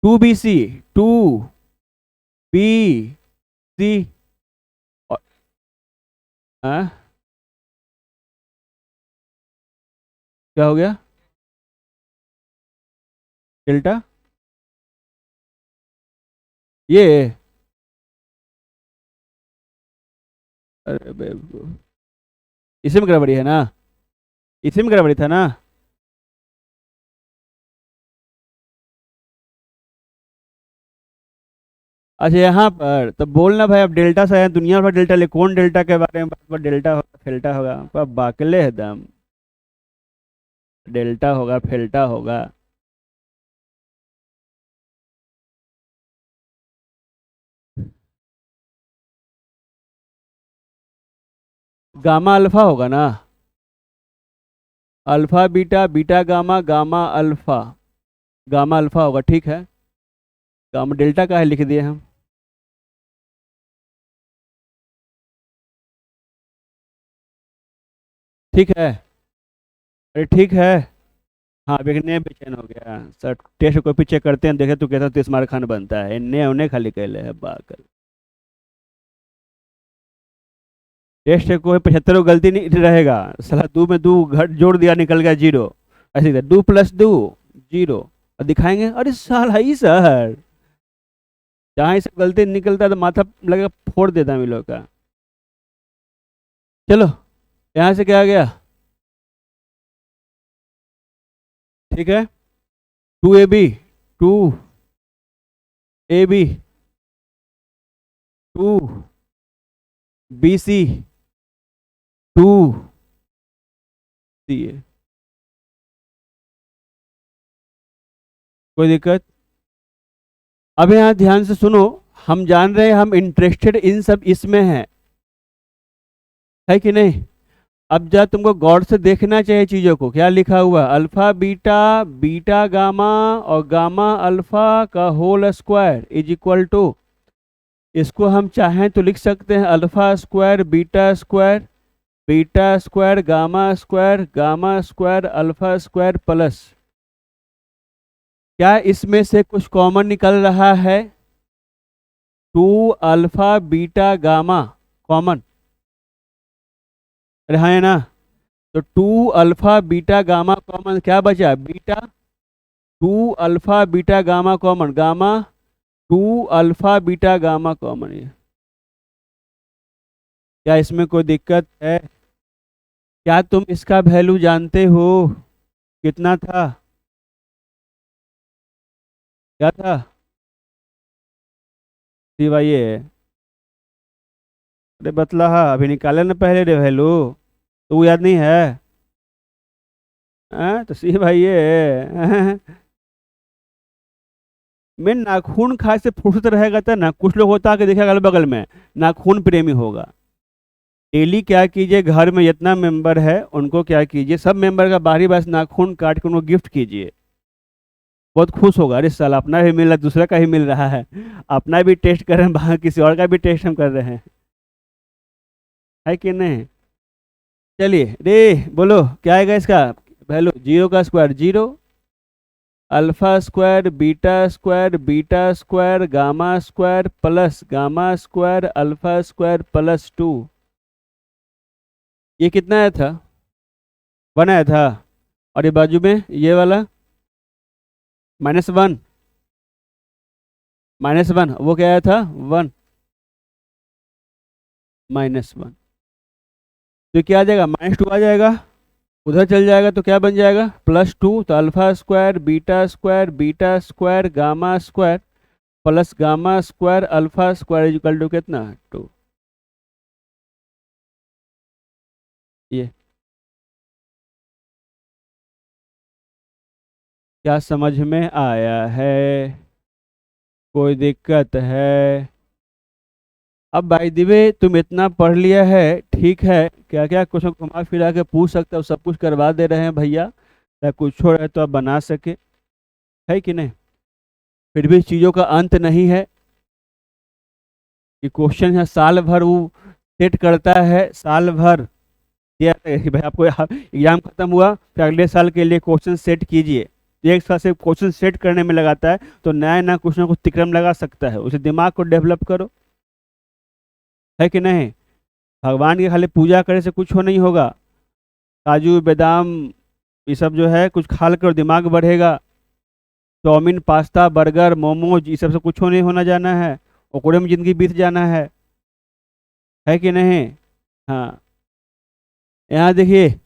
2bc 2bc और हाँ, क्या हो गया? डेल्टा ये, अरे इसी में गड़बड़ी है ना? इसी में गड़बड़ी था ना? अच्छा यहाँ पर तो बोलना भाई, अब डेल्टा से है दुनिया भर डेल्टा ले, कौन डेल्टा के बारे में बात कर? डेल्टा होगा फेल्टा होगा, अब बाकले है दम। डेल्टा होगा फेल्टा होगा। गामा अल्फा होगा ना, alpha beta, beta gamma, gamma alpha, gamma alpha होगा, ठीक है। गामा डेल्टा का है लिख दिए हम। ठीक है, अरे ठीक है। हाँ बिकने बेचैन हो गया सर, टेस्ट कॉपी चेक करते हैं, देखे तो कैसा तिस्मार खान बनता है, इन्ने उन्हें खाली कहले है बाकल। टेस्ट को 75 को गलती नहीं रहेगा, साला दो में दो घट जोड़ दिया निकल गया जीरो, ऐसे दो प्लस दो जीरो, और दिखाएंगे अरे साला ही सर, जहाँ से गलती निकलता है तो माथा लगा फोड़ देता है हम लोग का। चलो यहाँ से क्या आ गया, ठीक है, two A B, two A B, two B C, two C A, कोई दिक्कत। अब यहाँ ध्यान से सुनो, हम जान रहे हैं हम इंटरेस्टेड इन सब इसमें हैं, है कि नहीं। अब जा तुमको गौर से देखना चाहिए चीज़ों को, क्या लिखा हुआ है, अल्फा बीटा, बीटा गामा और गामा अल्फा का whole square is equal to, इसको हम चाहें तो लिख सकते हैं alpha square beta square, beta square gamma square alpha square plus, क्या इसमें से कुछ कॉमन निकल रहा है, two alpha beta gamma common, अरे हाँ है ना, तो two alpha beta gamma common, क्या बचा beta, two alpha beta gamma common, gamma two alpha beta gamma common, ये क्या इसमें कोई दिक्कत है, क्या तुम इसका वैल्यू जानते हो, कितना था, क्या था, सिवाय ये, अरे बतला हा अभी निकाले ना पहले रे वैल्यू, तो वो याद नहीं है, तो सी भाई ये मैं नाखून खाए से फुर्सत रहेगा तो ना, कुछ लोग होता है कि देखेगा अगल बगल में नाखून प्रेमी होगा, डेली क्या कीजिए, घर में जितना मेंबर है उनको क्या कीजिए, सब मेंबर का बारी बारी नाखून काट के उनको गिफ्ट कीजिए, बहुत खुश होगा, अरे साला अपना भी मिल रहा है, दूसरा का ही मिल रहा है, अपना भी टेस्ट कर रहे हैं, बाहर किसी और का भी टेस्ट हम कर रहे हैं, है कि नहीं। चलिए रे, बोलो क्या आएगा इसका वैल्यू, जीरो का square zero, alpha square beta square gamma square plus gamma square alpha square plus two, ये कितना आया था, वन आया था, और ये बाजू में ये वाला माइनस वन, माइनस वन वो क्या आया था, वन माइनस वन, तो क्या आ जाएगा माइनस टू आ जाएगा, उधर चल जाएगा तो क्या बन जाएगा प्लस टू, तो alpha square beta square gamma square plus gamma square alpha square equal to कितना, टू, ये क्या समझ में आया है, कोई दिक्कत है। अब बाय द वे तुम इतना पढ़ लिया है, ठीक है, क्या क्या कुछ घुमा फिरा के पूछ सकते हो, सब कुछ करवा दे रहे हैं भैया, या कुछ हो रहे तो आप बना सके, है कि नहीं। फिर भी चीज़ों का अंत नहीं है, कि क्वेश्चन है साल भर वो सेट करता है, साल भर दिया कि भाई आपको एग्जाम खत्म हुआ फिर अगले साल के लिए क्वेश्चन सेट कीजिए, एक साल से क्वेश्चन सेट करने में लगाता है, तो नया नया कुछ ना कुछ तिक्रम लगा सकता है, उसे दिमाग को डेवलप करो, है कि नहीं। भगवान की खाली पूजा करने से कुछ हो नहीं होगा, काजू बादाम ये सब जो है कुछ खा कर दिमाग बढ़ेगा, चाउमीन पास्ता बर्गर मोमोज ये सब से कुछ हो नहीं होना जाना है, ओकड़े में ज़िंदगी बीत जाना है कि नहीं। हाँ यहाँ देखिए,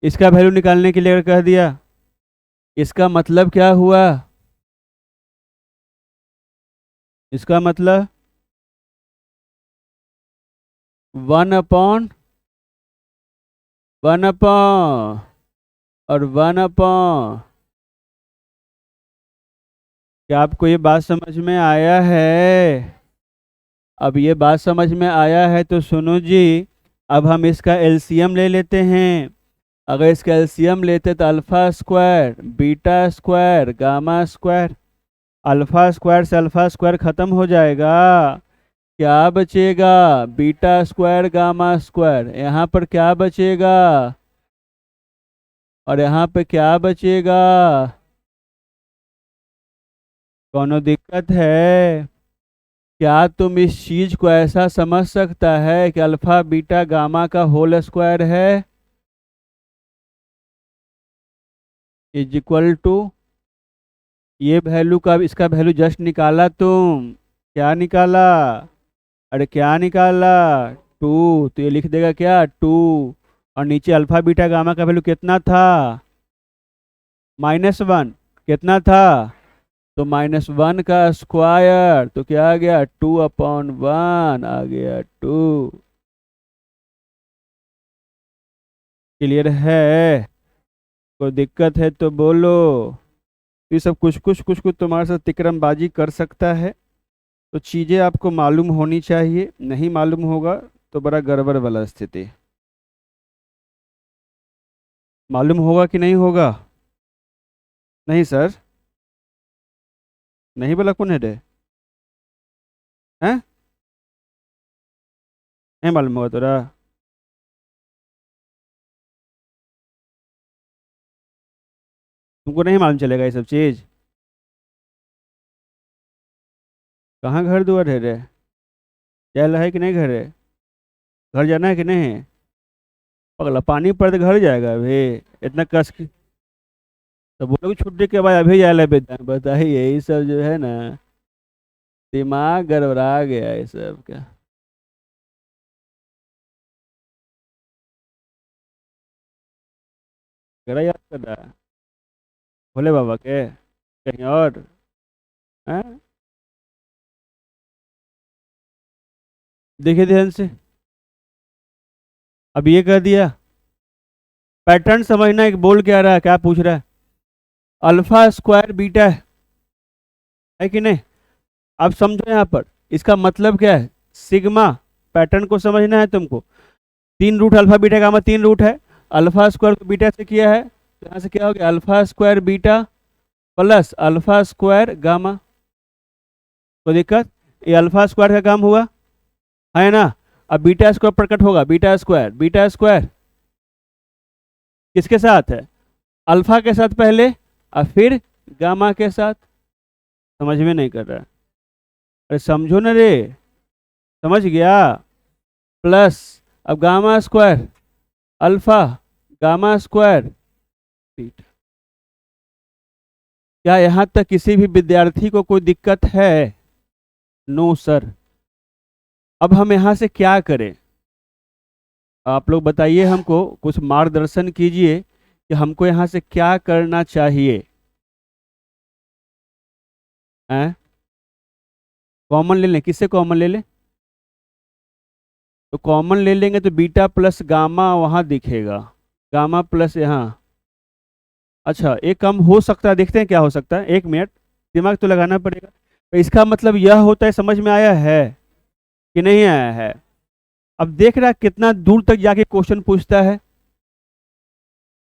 इसका वैल्यू निकालने के लिए अगर कह दिया, इसका मतलब क्या हुआ, इसका मतलब वन अपॉन और वन अपॉन, क्या आपको ये बात समझ में आया है, अब ये बात समझ में आया है तो सुनो जी, अब हम इसका एलसीएम ले लेते हैं। अगर इसका एलसीएम लेते तो alpha square beta square gamma square, alpha square से अल्फा स्क्वायर खत्म हो जाएगा, क्या बचेगा? Beta square gamma square. यहाँ पर क्या बचेगा और यहाँ पे क्या बचेगा? कोनो दिक्कत है? क्या तुम इस चीज को ऐसा समझ सकता है कि अल्फा बीटा गामा का होल स्क्वायर है इज इक्वल टू ये वैल्यू का, इसका वैल्यू जस्ट निकाला तुम, क्या निकाला? अरे क्या निकाला? टू। तो ये लिख देगा क्या? टू। और नीचे अल्फा बीटा गामा का वैल्यू कितना था? -1। कितना था? तो -1 का स्क्वायर, तो क्या आ गया? 2/1 आ गया 2। क्लियर है? कोई दिक्कत है तो बोलो। ये सब कुछ कुछ तुम्हारे साथ तिकड़मबाजी कर सकता है, तो चीज़ें आपको मालूम होनी चाहिए। नहीं मालूम होगा तो बड़ा गड़बड़ वाला स्थिति। मालूम होगा कि नहीं होगा? नहीं सर, नहीं बोला कौन है रे? हैं? नहीं मालूम होगा तोरा? तुमको नहीं मालूम चलेगा ये सब चीज़? कहाँ घर दुआर है रे? जाना है कि नहीं घर है? घर जाना है कि नहीं? पगला पानी पर तो घर जाएगा अभी, इतना कस के। तो बोलो कि छुट्टी के बाद अभी जाए बताइए, यही सब जो है ना, दिमाग गड़बड़ा गया है सब का। गड़ा याद कर रहा है भोले बाबा के, कहीं और? हैं? देखिए ध्यान से, अब ये कह दिया। पैटर्न समझना, एक बोल क्या रहा है, क्या पूछ रहा है? अल्फा स्क्वायर बीटा है कि नहीं? अब समझो यहाँ पर इसका मतलब क्या है, सिग्मा। पैटर्न को समझना है तुमको। 3 root alpha beta gamma, 3 root है। अल्फा स्क्वायर को बीटा से किया है, तो यहाँ से क्या हो गया? Alpha square beta plus alpha square gamma. कोई दिक्कत? ये अल्फा स्क्वायर का काम हुआ है ना। अब बीटा स्क्वायर प्रकट होगा, बीटा स्क्वायर, बीटा स्क्वायर किसके साथ है? अल्फा के साथ पहले और फिर गामा के साथ। समझ में नहीं कर रहा है? अरे समझो ना रे। समझ गया? प्लस अब gamma square alpha gamma square beta. क्या यहाँ तक किसी भी विद्यार्थी को कोई दिक्कत है? No sir. अब हम यहाँ से क्या करें? आप लोग बताइए, हमको कुछ मार्गदर्शन कीजिए कि हमको यहाँ से क्या करना चाहिए। हैं? कॉमन ले लें? किससे कॉमन ले लें? तो कॉमन ले लेंगे तो बीटा प्लस गामा वहाँ दिखेगा, गामा प्लस यहाँ। अच्छा, एक काम हो सकता है, देखते हैं क्या हो सकता है। 1 मिनट, दिमाग तो लगाना पड़ेगा। तो इसका मतलब यह होता है, समझ में आया है कि नहीं आया है? अब देख रहा है कितना दूर तक जाके क्वेश्चन पूछता है।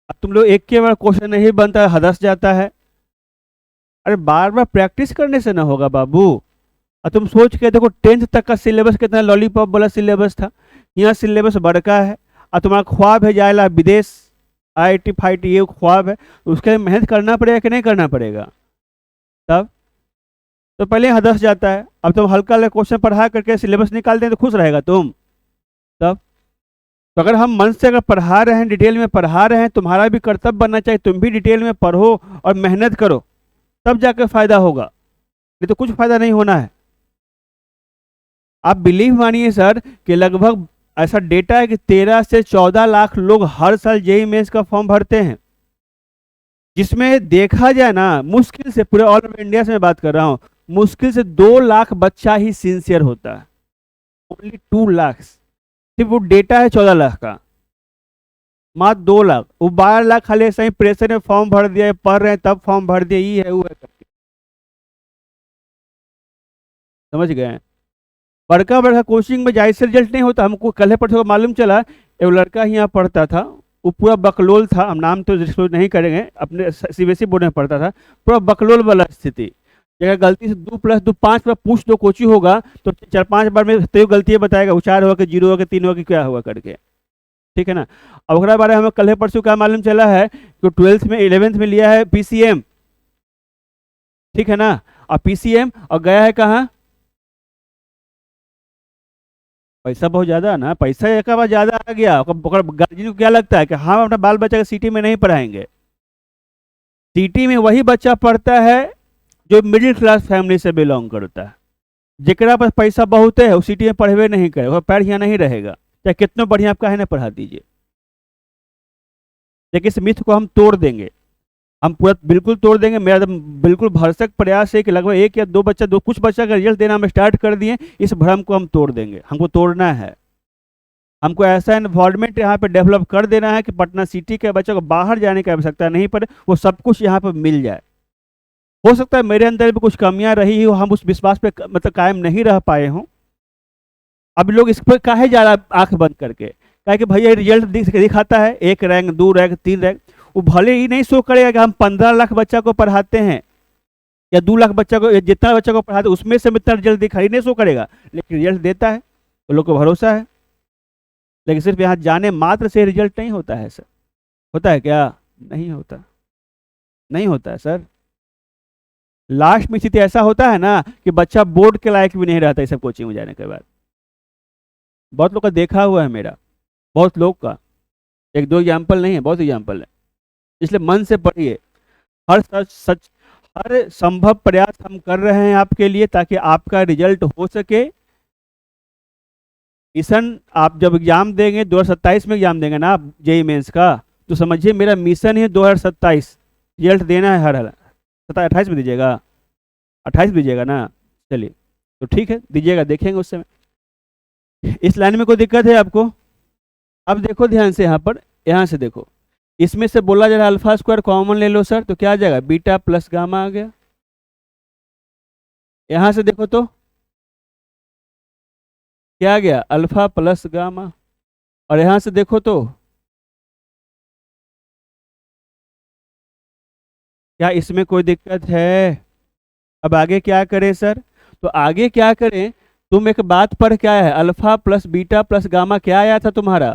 अब तुम लोग एक के बार क्वेश्चन नहीं बनता है, हदस जाता है। अरे बार बार प्रैक्टिस करने से ना होगा बाबू। अब तुम सोच के देखो, 10th तक का सिलेबस कितना लॉलीपॉप वाला सिलेबस था, यहाँ सिलेबस बड़का है। और तुम्हारा ख्वाब है जाएला विदेश, IIT फाइटी, ये ख्वाब है, तो उसके लिए मेहनत करना पड़ेगा कि नहीं करना पड़ेगा? तब तो पहले हदस जाता है। अब तुम हल्का हल्का क्वेश्चन पढ़ा करके सिलेबस निकाल दें तो खुश रहेगा तुम? तब तो अगर हम मन से अगर पढ़ा रहे हैं, डिटेल में पढ़ा रहे हैं, तुम्हारा भी कर्तव्य बनना चाहिए, तुम भी डिटेल में पढ़ो और मेहनत करो, तब जाकर फायदा होगा, नहीं तो कुछ फायदा नहीं होना है। आप बिलीव मानिए सर कि लगभग ऐसा डेटा है कि 13 से 14 लाख लोग हर साल जेईई मेंस का फॉर्म भरते हैं, जिसमें देखा जाए ना, मुश्किल से, पूरे ऑल ओवर इंडिया से मैं बात कर रहा हूँ, मुश्किल से 2 लाख बच्चा ही सिंसियर होता है। ओनली 2 लाख। सिर्फ वो डेटा है 14 लाख का, मात्र 2 लाख। वो 12 लाख खाली ऐसा ही प्रेशर में फॉर्म भर दिया, पढ़ रहे हैं तब फॉर्म भर दिया, ये है वो है करके। समझ गए? बड़का बड़का कोचिंग में जाहिर से रिजल्ट नहीं होता। हमको कल परसों को मालूम चला, एक लड़का ही यहाँ पढ़ता था, वो पूरा बकलोल था, हम नाम तो डिस्क्लोज नहीं करेंगे, अपने सीबीएसई बोर्ड में पढ़ता था, पूरा बकलोल वाला स्थिति। अगर गलती से 2+2 5 बार पूछ दो कोची होगा तो 4-5 बार में तो गलती बताएगा, 4 होगा कि 0 होगा कि 3 होगा कि क्या होगा करके, ठीक है ना। अब अगला बारे हमें कल परसों क्या मालूम चला है कि 12th में 11th में लिया है पीसीएम, ठीक है ना, और पीसीएम और गया है कहाँ, पैसा बहुत ज्यादा ना, पैसा एक बार ज्यादा आ गया, गार्जियन को क्या लगता है कि हम अपना बाल बच्चा को सिटी में नहीं पढ़ाएंगे। सिटी में वही बच्चा पढ़ता है जो मिडिल क्लास फैमिली से बिलोंग करता है। जिकरा पास पैसा बहुत है वो सिटी में पढ़वे नहीं करे, वो पैर यहाँ नहीं रहेगा, चाहे कितना बढ़िया आपका है ना पढ़ा दीजिए। लेकिन इस मिथ को हम तोड़ देंगे, हम पूरा बिल्कुल तोड़ देंगे। मेरा बिल्कुल भरसक प्रयास है कि लगभग 1 या 2 बच्चा, कुछ बच्चा का रिजल्ट देना हम स्टार्ट कर दिए, इस भ्रम को हम तोड़ देंगे। हमको तोड़ना है, हमको ऐसा एनवायरनमेंट यहाँ पे डेवलप कर देना है कि पटना सिटी के बच्चों को बाहर जाने की आवश्यकता नहीं पड़े, वो सब कुछ यहाँ पर मिल जाए। हो सकता है मेरे अंदर भी कुछ कमियां रही हो, हम उस विश्वास पे मतलब कायम नहीं रह पाए हों। अब लोग इस पर काहे जा रहा आंख बंद करके, कहे कि भैया रिजल्ट दिखाता है 1 रैंक 2 रैंक 3 रैंक, वो भले ही नहीं शो करेगा कि हम 15 लाख बच्चा को पढ़ाते हैं या 2 लाख बच्चा को, जितना बच्चा को पढ़ाते उसमें से इतना रिजल्ट दिखाई नहीं शो करेगा, लेकिन रिजल्ट देता है तो लोग को भरोसा है। लेकिन सिर्फ यहाँ जाने मात्र से रिजल्ट नहीं होता है सर, होता है क्या, नहीं होता, नहीं होता है सर। लास्ट में स्थिति ऐसा होता है ना कि बच्चा बोर्ड के लायक भी नहीं रहता, इस सब कोचिंग में जाने के बाद। बहुत लोग का देखा हुआ है मेरा, बहुत लोग का, 1-2 एग्जाम्पल नहीं है, बहुत एग्जाम्पल है। इसलिए मन से पढ़िए, हर सच हर संभव प्रयास हम कर रहे हैं आपके लिए ताकि आपका रिजल्ट हो सके। मिशन आप जब एग्जाम देंगे 2027 में एग्जाम देंगे ना आप जेई मेंस का, तो समझिए मेरा मिशन है 2027 रिजल्ट देना है। हर 28 में दीजिएगा, 28 दीजिएगा ना, चलिए तो ठीक है दीजिएगा, देखेंगे उस समय। इस लाइन में कोई दिक्कत है आपको? अब देखो ध्यान से यहाँ पर, यहाँ से देखो, इसमें से बोला जा रहा है अल्फा स्क्वायर कॉमन ले लो सर, तो क्या आ जाएगा, बीटा प्लस गामा आ गया। यहाँ से देखो तो क्या आ गया, अल्फा प्लस गामा। और यहाँ से देखो तो क्या इसमें कोई दिक्कत है? अब आगे क्या करें सर? तो आगे क्या करें, तुम एक बात पर क्या है, alpha plus beta plus gamma क्या आया था तुम्हारा,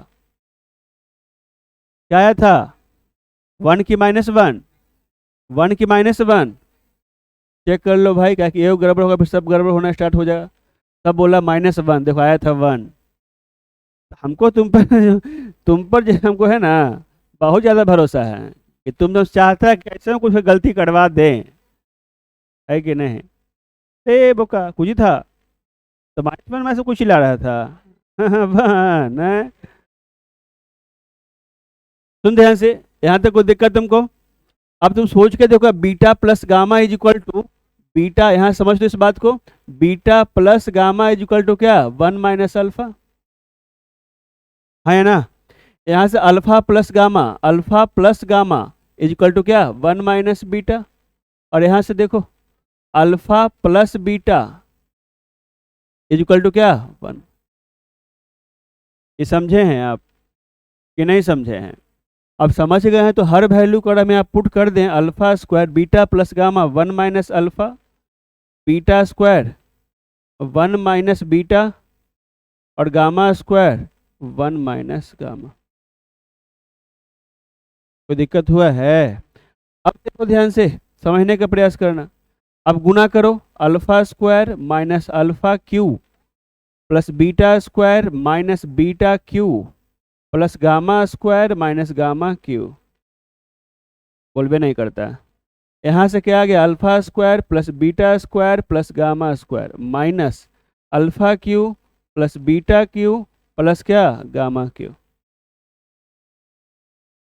क्या आया था, 1 की -1, 1 की -1। चेक कर लो भाई, क्या कि ये गड़बड़ होगा फिर सब गड़बड़ होना स्टार्ट हो जाएगा। तब बोला -1, देखो आया था 1। हमको तुम पर जो हमको है ना बहुत ज़्यादा भरोसा है कि तुम तो चाहता है कैसे कुछ गलती करवा दें, है कि नहीं? ए बोका कुछ ही था, तो माइनस में से कुछ ही ला रहा था। वन है। सुन ध्यान से, यहाँ तक कोई दिक्कत तुमको? अब तुम सोच के देखो, beta plus gamma is equal to beta, यहाँ समझ लो इस बात को, beta plus gamma is equal to क्या, 1 माइनस अल्फा, है ना। यहाँ से alpha plus gamma is equal to क्या, 1 माइनस बीटा। और यहाँ से देखो alpha plus beta is equal to क्या, 1। ये समझे हैं आप कि नहीं समझे हैं? अब समझ गए हैं तो हर वैल्यू को में आप पुट कर दें, alpha square beta plus gamma 1 minus alpha, beta square 1 minus beta, और गामा स्क्वायर 1 माइनस गामा। कोई दिक्कत हुआ है? अब देखो ध्यान से समझने का प्रयास करना। अब गुना करो, alpha square minus alpha Q plus beta square minus beta q plus gamma square minus gamma Q. बोलबे नहीं करता। यहाँ से क्या आ गया, alpha square plus beta square plus gamma square minus alpha Q plus beta q plus क्या, गामा क्यू।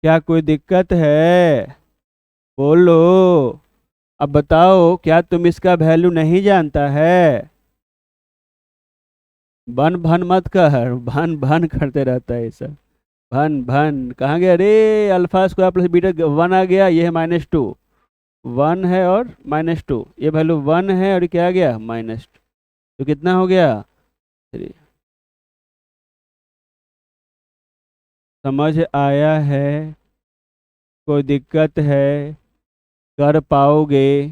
क्या कोई दिक्कत है? बोलो। अब बताओ, क्या तुम इसका वैल्यू नहीं जानता है? भन भन मत कर, भन भन करते रहता है सब, भन भन कहाँ गया? अरे अल्फा स्क्वायर प्लस बीटा 1 आ गया, ये है -2, 1 है और -2, ये वैल्यू 1 है और क्या आ गया, -2, तो कितना हो गया, 3। समझ आया है? कोई दिक्कत है? कर पाओगे?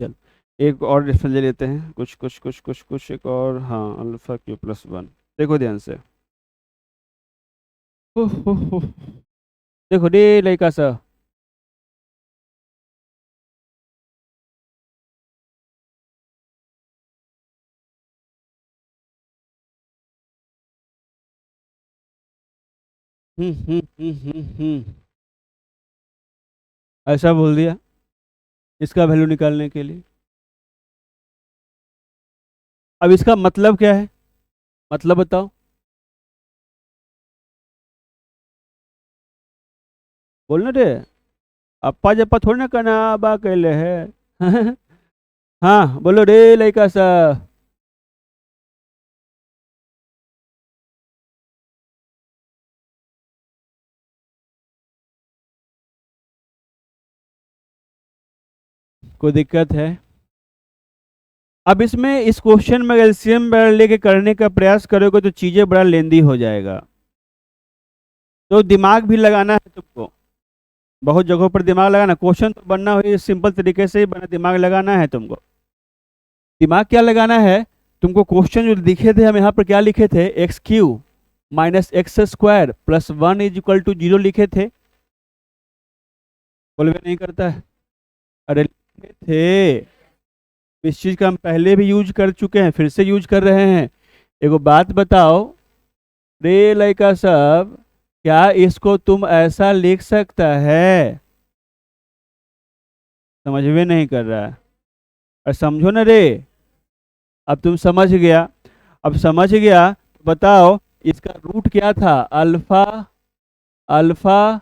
चल, एक और डिफरेंस ले लेते हैं, कुछ एक और। हाँ, अल्फा क्यू प्लस 1। देखो ध्यान से। हो। देखो रे लड़का सा। ऐसा बोल दिया इसका वैल्यू निकालने के लिए। अब इसका मतलब क्या है? मतलब बताओ। बोलना रे। अप्पा जप्पा थोड़ी ना करना, बा कहले है। हाँ बोलो रे लड़का सा। कोई दिक्कत है? अब इसमें इस क्वेश्चन में एलसीएम लेके करने का प्रयास करोगे तो चीजें बड़ा लेंदी हो जाएगा। तो दिमाग भी लगाना है तुमको, बहुत जगहों पर दिमाग लगाना। क्वेश्चन तो बनना हो सिंपल तरीके से ही बना, दिमाग लगाना है तुमको। दिमाग क्या लगाना है तुमको? क्वेश्चन जो लिखे थे हम यहाँ पर क्या लिखे थे? X cube minus x square plus 1 is equal to 0 लिखे थे। बोलवे नहीं करता है? अरे लिखे थे। इस चीज का हम पहले भी यूज कर चुके हैं, फिर से यूज कर रहे हैं। एगो बात बताओ रे लड़का सब, क्या इसको तुम ऐसा लिख सकता है? समझ में नहीं कर रहा है? और समझो ना रे। अब तुम समझ गया। अब समझ गया तो बताओ इसका रूट क्या था? अल्फा, अल्फा,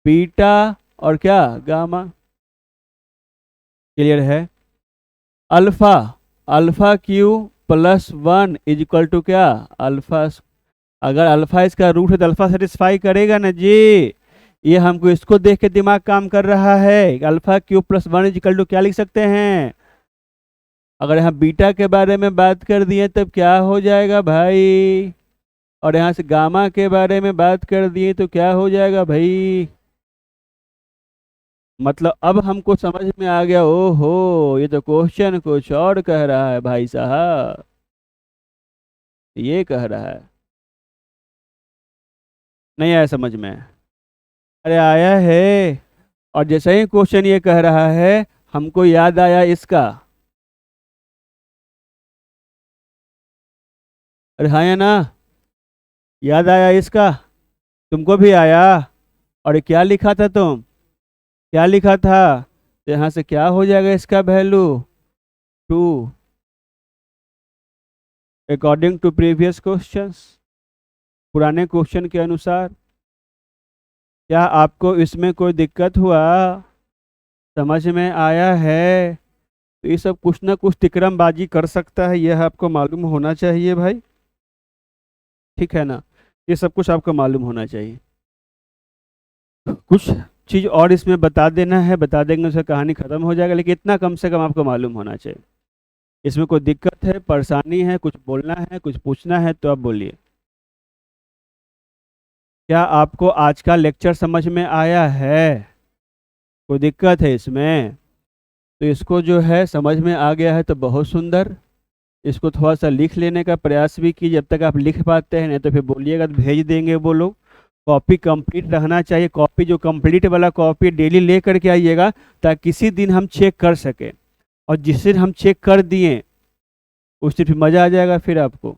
बीटा और क्या? गामा। क्लियर है? Alpha, alpha Q plus 1 is equal to क्या? अल्फा। अगर अल्फा इसका रूट है तो अल्फा सेटिस्फाई करेगा ना जी। ये हमको इसको देख के दिमाग काम कर रहा है। Alpha Q plus 1 is equal to क्या लिख सकते हैं? अगर यहाँ बीटा के बारे में बात कर दिए तब क्या हो जाएगा भाई? और यहाँ से गामा के बारे में बात कर दिए तो क्या हो जाएगा भाई? मतलब अब हमको समझ में आ गया। ओहो, ये तो क्वेश्चन कुछ और कह रहा है भाई साहब। ये कह रहा है। नहीं आया समझ में? अरे आया है। और जैसे ही क्वेश्चन ये कह रहा है हमको याद आया इसका। अरे हाँ या ना? याद आया इसका? तुमको भी आया? और ये क्या लिखा था तुम? क्या लिखा था? तो यहाँ से क्या हो जाएगा इसका value? 2 according to previous questions, पुराने क्वेश्चन के अनुसार। क्या आपको इसमें कोई दिक्कत हुआ? समझ में आया है? तो ये सब कुछ ना कुछ तिकड़मबाजी कर सकता है, यह आपको मालूम होना चाहिए भाई। ठीक है ना? ये सब कुछ आपको मालूम होना चाहिए। कुछ चीज़ और इसमें बता देना है, बता देंगे उसका कहानी खत्म हो जाएगा, लेकिन इतना कम से कम आपको मालूम होना चाहिए। इसमें कोई दिक्कत है, परेशानी है, कुछ बोलना है, कुछ पूछना है तो आप बोलिए। क्या आपको आज का लेक्चर समझ में आया है? कोई दिक्कत है इसमें? तो इसको जो है समझ में आ गया है तो बहुत सुंदर। इसको थोड़ा सा लिख लेने का प्रयास भी कीजिए, जब तक आप लिख पाते हैं, नहीं तो फिर बोलिएगा तो भेज देंगे वो लोग। कॉपी कंप्लीट रहना चाहिए। कॉपी जो कंप्लीट वाला कॉपी डेली ले करके आइएगा, ताकि किसी दिन हम चेक कर सकें। और जिस दिन हम चेक कर दिए उस दिन फिर मज़ा आ जाएगा फिर आपको।